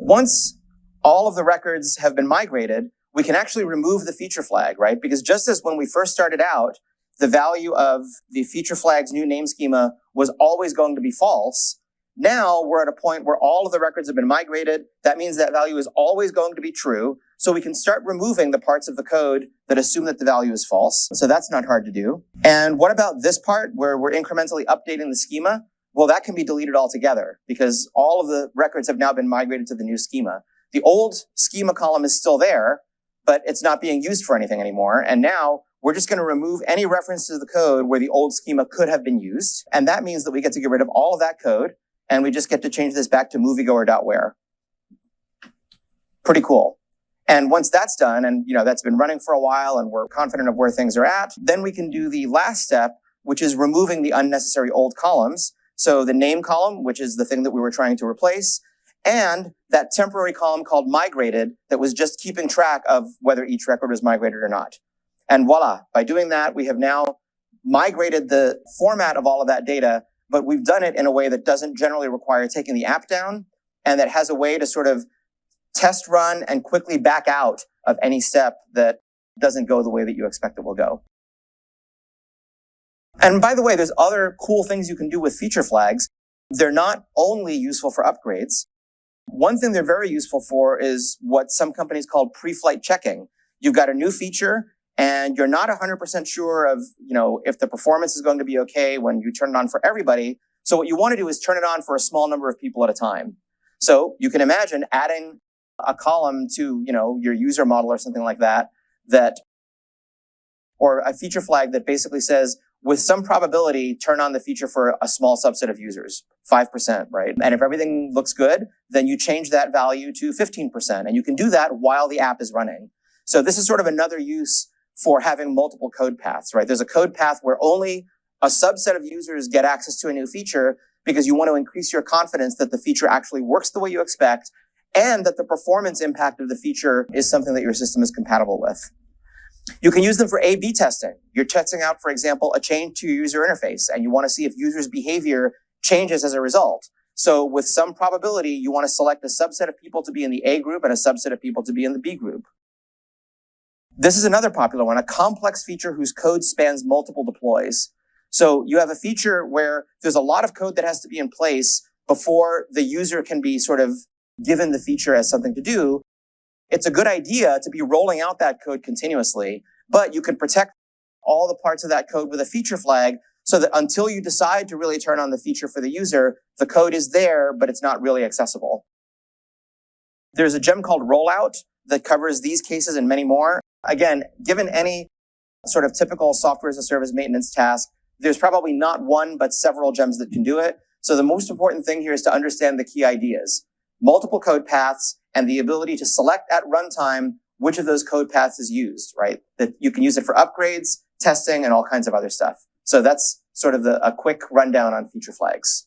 Once all of the records have been migrated, we can actually remove the feature flag, right? Because just as when we first started out, the value of the feature flag's new name schema was always going to be false, now we're at a point where all of the records have been migrated. That means that value is always going to be true. So we can start removing the parts of the code that assume that the value is false. So that's not hard to do. And what about this part where we're incrementally updating the schema? Well, that can be deleted altogether because all of the records have now been migrated to the new schema. The old schema column is still there, but it's not being used for anything anymore. And now we're just going to remove any reference to the code where the old schema could have been used. And that means that we get to get rid of all of that code. And we just get to change this back to moviegoer.where. Pretty cool. And once that's done, and that's been running for a while and we're confident of where things are at, then we can do the last step, which is removing the unnecessary old columns. So the name column, which is the thing that we were trying to replace, and that temporary column called migrated that was just keeping track of whether each record was migrated or not. And voila, by doing that, we have now migrated the format of all of that data, but we've done it in a way that doesn't generally require taking the app down and that has a way to sort of test run and quickly back out of any step that doesn't go the way that you expect it will go. And by the way, there's other cool things you can do with feature flags. They're not only useful for upgrades. One thing they're very useful for is what some companies call pre-flight checking. You've got a new feature and you're not 100% sure of, if the performance is going to be okay when you turn it on for everybody. So what you want to do is turn it on for a small number of people at a time. So you can imagine adding a column to, your user model or something like that, or a feature flag that basically says, with some probability, turn on the feature for a small subset of users, 5%, right? And if everything looks good, then you change that value to 15%. And you can do that while the app is running. So this is sort of another use for having multiple code paths, right? There's a code path where only a subset of users get access to a new feature because you want to increase your confidence that the feature actually works the way you expect and that the performance impact of the feature is something that your system is compatible with. You can use them for A/B testing. You're testing out, for example, a change to your user interface, and you want to see if users' behavior changes as a result. So with some probability, you want to select a subset of people to be in the A group and a subset of people to be in the B group. This is another popular one, a complex feature whose code spans multiple deploys. So you have a feature where there's a lot of code that has to be in place before the user can be sort of given the feature as something to do. It's a good idea to be rolling out that code continuously, but you can protect all the parts of that code with a feature flag so that until you decide to really turn on the feature for the user, the code is there, but it's not really accessible. There's a gem called rollout that covers these cases and many more. Again, given any sort of typical software as a service maintenance task, there's probably not one, but several gems that can do it. So the most important thing here is to understand the key ideas. Multiple code paths and the ability to select at runtime which of those code paths is used, right? That you can use it for upgrades, testing, and all kinds of other stuff. So that's sort of a quick rundown on feature flags.